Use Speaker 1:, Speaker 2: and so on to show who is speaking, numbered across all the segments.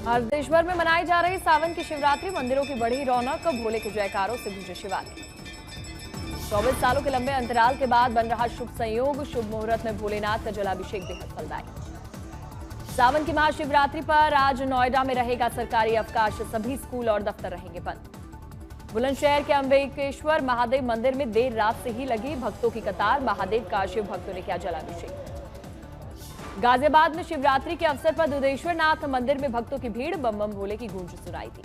Speaker 1: और देश भर में मनाई जा रही सावन की शिवरात्रि, मंदिरों की बढ़ी रौनक, भोले के जयकारों से गूंजे शिवालय। 24 सालों के लंबे अंतराल के बाद बन रहा शुभ संयोग, शुभ मुहूर्त में भोलेनाथ का जलाभिषेक बेहद फलदायी। सावन की महाशिवरात्रि पर आज नोएडा में रहेगा सरकारी अवकाश, सभी स्कूल और दफ्तर रहेंगे बंद। बुलंदशहर के अंबिकेश्वर महादेव मंदिर में देर रात से ही लगी भक्तों की कतार, महादेव का शिव भक्तों ने किया जलाभिषेक। गाजियाबाद में शिवरात्रि के अवसर पर दुधेश्वर नाथ मंदिर में भक्तों की भीड़, बम बम भोले की गूंज सुनाई थी।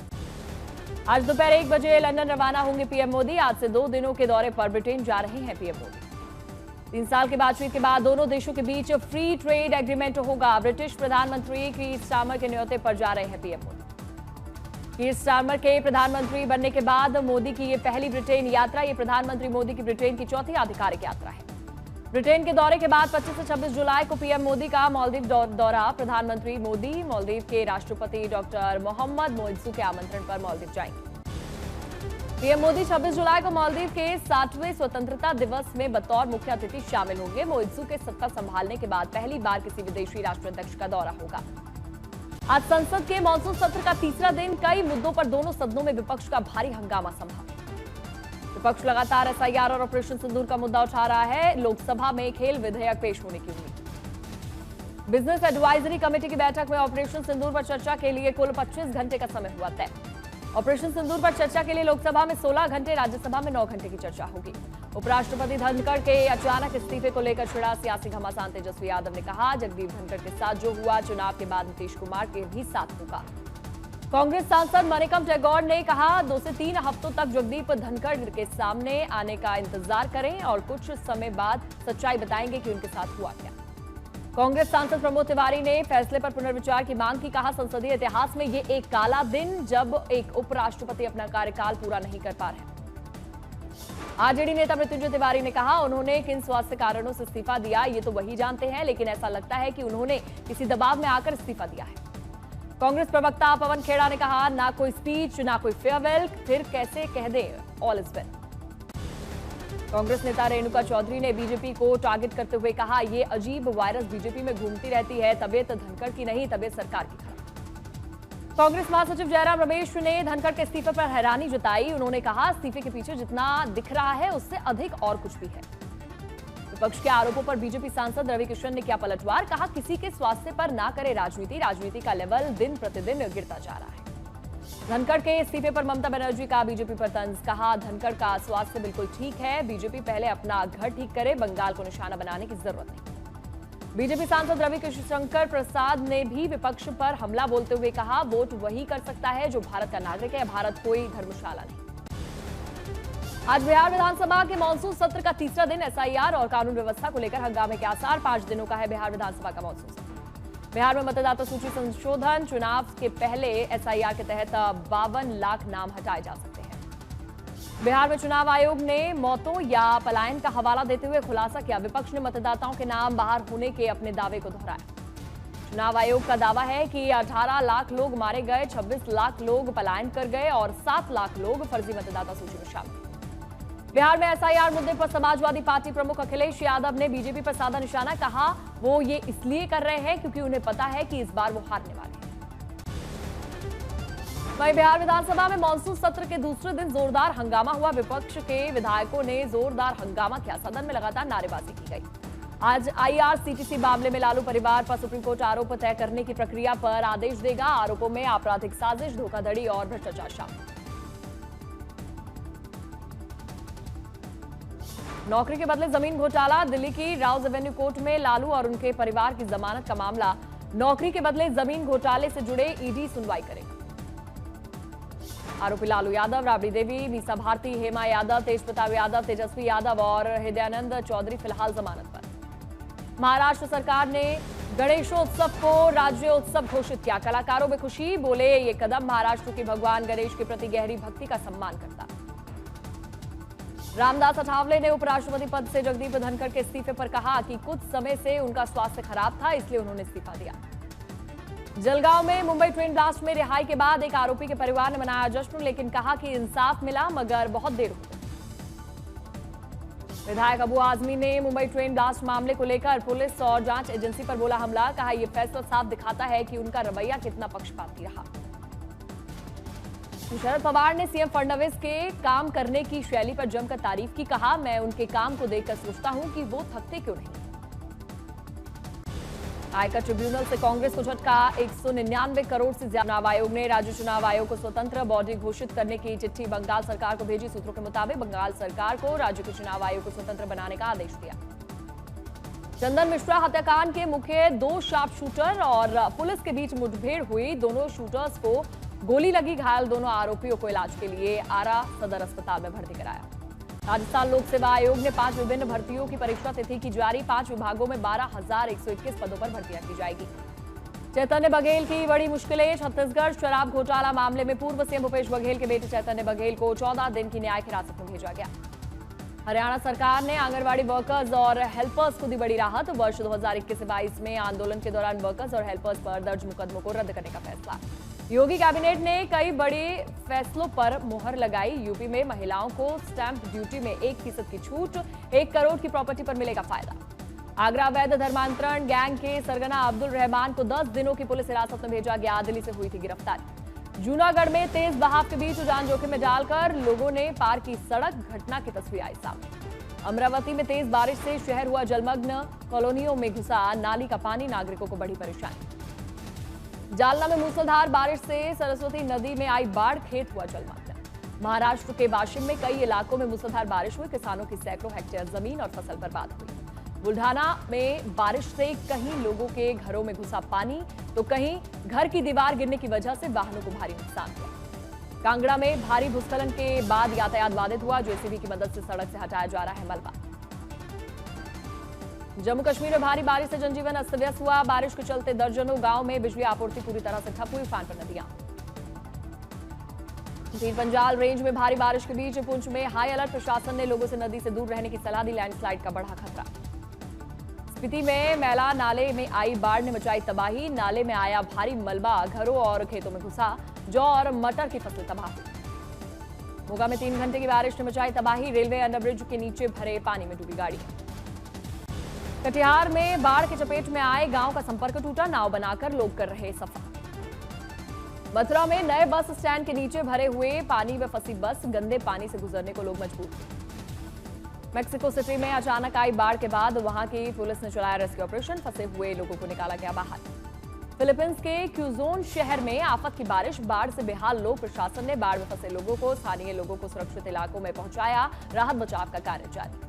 Speaker 1: आज दोपहर 1 बजे लंदन रवाना होंगे पीएम मोदी। आज से 2 दिनों के दौरे पर ब्रिटेन जा रहे हैं पीएम मोदी। 3 साल की बातचीत के बाद दोनों देशों के बीच फ्री ट्रेड एग्रीमेंट होगा। ब्रिटिश प्रधानमंत्री कीर स्टारमर के न्योते पर जा रहे हैं पीएम मोदी। कीर स्टारमर के प्रधानमंत्री बनने के बाद मोदी की ये पहली ब्रिटेन यात्रा। ये प्रधानमंत्री मोदी की ब्रिटेन की चौथी आधिकारिक यात्रा है। ब्रिटेन के दौरे के बाद 25 से 26 जुलाई को पीएम मोदी का मालदीव दौरा। प्रधानमंत्री मोदी मालदीव के राष्ट्रपति डॉक्टर मोहम्मद मोइज्जू के आमंत्रण पर मालदीव जाएंगे। पीएम मोदी 26 जुलाई को मालदीव के 60वें स्वतंत्रता दिवस में बतौर मुख्य अतिथि शामिल होंगे। मोइज्जू के सत्ता संभालने के बाद पहली बार किसी विदेशी राष्ट्राध्यक्ष का दौरा होगा। आज संसद के मॉनसून सत्र का तीसरा दिन, कई मुद्दों पर दोनों सदनों में विपक्ष का भारी हंगामा संभव। विपक्ष लगातार एसआईआर और ऑपरेशन सिंदूर का मुद्दा उठा रहा है। लोकसभा में खेल विधेयक पेश होने की उम्मीद। बिजनेस एडवाइजरी कमेटी की बैठक में ऑपरेशन सिंदूर पर चर्चा के लिए कुल 25 घंटे का समय हुआ तय। ऑपरेशन सिंदूर पर चर्चा के लिए लोकसभा में 16 घंटे, राज्यसभा में 9 घंटे की चर्चा होगी। उपराष्ट्रपति धनखड़ के अचानक इस्तीफे को लेकर छिड़ा सियासी घमासान। तेजस्वी यादव ने कहा, जगदीप धनखड़ के साथ जो हुआ, चुनाव के बाद नीतीश कुमार के भी साथ होगा। कांग्रेस सांसद मणिकम टैगोर ने कहा, 2 से 3 हफ्तों तक जगदीप धनखड़ के सामने आने का इंतजार करें और कुछ समय बाद सच्चाई बताएंगे कि उनके साथ हुआ क्या। कांग्रेस सांसद प्रमोद तिवारी ने फैसले पर पुनर्विचार की मांग की। कहा, संसदीय इतिहास में ये एक काला दिन जब एक उपराष्ट्रपति अपना कार्यकाल पूरा नहीं कर पा रहे। आरजेडी नेता मृत्युंजय तिवारी ने कहा, उन्होंने किन स्वास्थ्य कारणों से इस्तीफा दिया ये तो वही जानते हैं, लेकिन ऐसा लगता है कि उन्होंने किसी दबाव में आकर इस्तीफा दिया है। कांग्रेस प्रवक्ता पवन खेड़ा ने कहा, ना कोई स्पीच, ना कोई फेयरवेल, फिर कैसे कह दें ऑल इज वेल। कांग्रेस नेता रेणुका चौधरी ने बीजेपी को टारगेट करते हुए कहा, ये अजीब वायरस बीजेपी में घूमती रहती है, तबीयत धनखड़ की नहीं, तबीयत सरकार की खराब। कांग्रेस महासचिव जयराम रमेश ने धनखड़ के इस्तीफे पर हैरानी जताई। उन्होंने कहा, इस्तीफे के पीछे जितना दिख रहा है उससे अधिक और कुछ भी है। विपक्ष के आरोपों पर बीजेपी सांसद रवि किशन ने किया पलटवार। कहा, किसी के स्वास्थ्य पर ना करे राजनीति, राजनीति का लेवल दिन प्रतिदिन गिरता जा रहा है। धनखड़ के इस्तीफे पर ममता बनर्जी का बीजेपी पर तंज। कहा, धनखड़ का स्वास्थ्य बिल्कुल ठीक है, बीजेपी पहले अपना घर ठीक करे, बंगाल को निशाना बनाने की जरूरत नहीं। बीजेपी सांसद रविशंकर प्रसाद ने भी विपक्ष पर हमला बोलते हुए कहा, वोट वही कर सकता है जो भारत का नागरिक है, भारत कोई धर्मशाला नहीं। आज बिहार विधानसभा के मानसून सत्र का तीसरा दिन, एसआईआर और कानून व्यवस्था को लेकर हंगामे के आसार। 5 दिनों का है बिहार विधानसभा का मानसून सत्र। बिहार में मतदाता सूची संशोधन, चुनाव के पहले एसआईआर के तहत 52 लाख नाम हटाए जा सकते हैं। बिहार में चुनाव आयोग ने मौतों या पलायन का हवाला देते हुए खुलासा किया। विपक्ष ने मतदाताओं के नाम बाहर होने के अपने दावे को दोहराया। चुनाव आयोग का दावा है कि 18 लाख लोग मारे गए, 26 लाख लोग पलायन कर गए और 7 लाख लोग फर्जी मतदाता सूची में शामिल। बिहार में एसआईआर मुद्दे पर समाजवादी पार्टी प्रमुख अखिलेश यादव ने बीजेपी पर साधा निशाना। कहा, वो ये इसलिए कर रहे हैं क्योंकि उन्हें पता है कि इस बार वो हारने वाले हैं। वहीं बिहार विधानसभा में मानसून सत्र के दूसरे दिन जोरदार हंगामा हुआ। विपक्ष के विधायकों ने जोरदार हंगामा किया। सदन में लगातार नारेबाजी की गई। आज आईआरसीटीसी मामले में लालू परिवार पर सुप्रीम कोर्ट आरोप तय करने की प्रक्रिया पर आदेश देगा। आरोपों में आपराधिक साजिश, धोखाधड़ी और भ्रष्टाचार शामिल। नौकरी के बदले जमीन घोटाला, दिल्ली की राउज एवेन्यू कोर्ट में लालू और उनके परिवार की जमानत का मामला। नौकरी के बदले जमीन घोटाले से जुड़े ईडी सुनवाई करेगा। आरोपी लालू यादव, राबड़ी देवी, मीसा भारती, हेमा यादव, तेज प्रताप यादव, तेजस्वी यादव और हृदयानंद चौधरी फिलहाल जमानत पर। महाराष्ट्र सरकार ने गणेशोत्सव को राज्योत्सव घोषित किया। कलाकारों में खुशी, बोले ये कदम महाराष्ट्र के भगवान गणेश के प्रति गहरी भक्ति का सम्मान करता। रामदास अठावले ने उपराष्ट्रपति पद से जगदीप धनखड़ के इस्तीफे पर कहा कि कुछ समय से उनका स्वास्थ्य खराब था, इसलिए उन्होंने इस्तीफा दिया। जलगांव में मुंबई ट्रेन ब्लास्ट में रिहाई के बाद एक आरोपी के परिवार ने मनाया जश्न, लेकिन कहा कि इंसाफ मिला मगर बहुत देर हो गई। विधायक अबू आजमी ने मुंबई ट्रेन ब्लास्ट मामले को लेकर पुलिस और जांच एजेंसी पर बोला हमला। कहा यह फैसला साफ दिखाता है कि उनका रवैया कितना पक्षपाती रहा। शरद पवार ने सीएम फडणवीस के काम करने की शैली पर जमकर तारीफ की। कहा मैं उनके काम को देखकर सोचता हूं कि वो थकते क्यों नहीं। आयकर ट्रिब्यूनल से कांग्रेस को झटका। 199 करोड़ से ज्यादा। चुनाव आयोग ने राज्य चुनाव आयोग को स्वतंत्र बॉडी घोषित करने की चिट्ठी बंगाल सरकार को भेजी। सूत्रों के मुताबिक बंगाल सरकार को राज्य के चुनाव आयोग को स्वतंत्र बनाने का आदेश दिया। चंदन मिश्रा हत्याकांड के मुख्य 2 शार्प शूटर और पुलिस के बीच मुठभेड़ हुई। दोनों शूटर्स को गोली लगी। घायल दोनों आरोपियों को इलाज के लिए आरा सदर अस्पताल में भर्ती कराया। राजस्थान लोक सेवा आयोग ने 5 विभिन्न भर्तियों की परीक्षा तिथि की जारी। 5 विभागों में 12,121 पदों पर भर्तियां की जाएगी। चैतन्य बघेल की बड़ी मुश्किलें। छत्तीसगढ़ शराब घोटाला मामले में पूर्व सीएम भूपेश बघेल के बेटे चैतन्य बघेल को 14 दिन की न्यायिक हिरासत में भेजा गया। हरियाणा सरकार ने आंगनबाड़ी वर्कर्स और हेल्पर्स को दी बड़ी राहत। वर्ष 2021 से 22 में आंदोलन के दौरान वर्कर्स और हेल्पर्स पर दर्ज मुकदमों को रद्द करने का फैसला। योगी कैबिनेट ने कई बड़े फैसलों पर मुहर लगाई। यूपी में महिलाओं को स्टैंप ड्यूटी में 1% की छूट। 1 करोड़ की प्रॉपर्टी पर मिलेगा फायदा। आगरा अवैध धर्मांतरण गैंग के सरगना अब्दुल रहमान को 10 दिनों की पुलिस हिरासत में भेजा गया। दिल्ली से हुई थी गिरफ्तारी। जूनागढ़ में तेज बहाव के बीच जान जोखिम में डालकर लोगों ने पार की सड़क। घटना की तस्वीर आई सामने। अमरावती में तेज बारिश से शहर हुआ जलमग्न। कॉलोनियों में घुसा नाली का पानी। नागरिकों को बड़ी परेशानी। जालना में मूसलाधार बारिश से सरस्वती नदी में आई बाढ़। खेत हुआ जलमग्न। महाराष्ट्र के वाशिम में कई इलाकों में मूसलाधार बारिश हुई। किसानों की सैकड़ों हेक्टेयर जमीन और फसल बर्बाद हुई। बुल्ढाना में बारिश से कहीं लोगों के घरों में घुसा पानी तो कहीं घर की दीवार गिरने की वजह से वाहनों को भारी नुकसान हुआ। कांगड़ा में भारी भूस्खलन के बाद यातायात बाधित हुआ। जेसीबी की मदद से सड़क से हटाया जा रहा है मलबा। जम्मू कश्मीर में भारी बारिश से जनजीवन अस्त व्यस्त हुआ। बारिश के चलते दर्जनों गांव में बिजली आपूर्ति पूरी तरह से ठप हुई। उफान पर नदियां। पीर पंजाल रेंज में भारी बारिश के बीच पुंछ में हाई अलर्ट। प्रशासन ने लोगों से नदी से दूर रहने की सलाह दी। लैंडस्लाइड का बढ़ा खतरा। स्पीति में मैला नाले में आई बाढ़ ने मचाई तबाही। नाले में आया भारी मलबा। घरों और खेतों में घुसा। जौ और मटर की फसल तबाह हुई। मोगा में 3 घंटे की बारिश ने मचाई तबाही। रेलवे अंडरब्रिज के नीचे भरे पानी में डूबी गाड़ी। कटिहार में बाढ़ के चपेट में आए गांव का संपर्क टूटा। नाव बनाकर लोग कर रहे सफर। मथुरा में नए बस स्टैंड के नीचे भरे हुए पानी में फंसी बस। गंदे पानी से गुजरने को लोग मजबूर। मेक्सिको सिटी में अचानक आई बाढ़ के बाद वहां की पुलिस ने चलाया रेस्क्यू ऑपरेशन। फंसे हुए लोगों को निकाला गया बाहर। फिलीपींस के क्यूजोन शहर में आफत की बारिश। बाढ़ से बेहाल लोग। प्रशासन ने बाढ़ में फंसे लोगों को स्थानीय लोगों को सुरक्षित इलाकों में पहुंचाया। राहत बचाव का कार्य जारी।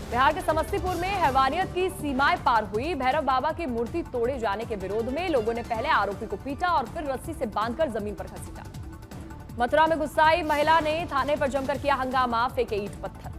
Speaker 1: बिहार के समस्तीपुर में हैवानियत की सीमाएं पार हुई। भैरव बाबा की मूर्ति तोड़े जाने के विरोध में लोगों ने पहले आरोपी को पीटा और फिर रस्सी से बांधकर जमीन पर घसीटा। मथुरा में गुस्साई महिला ने थाने पर जमकर किया हंगामा। फेंके ईंट पत्थर।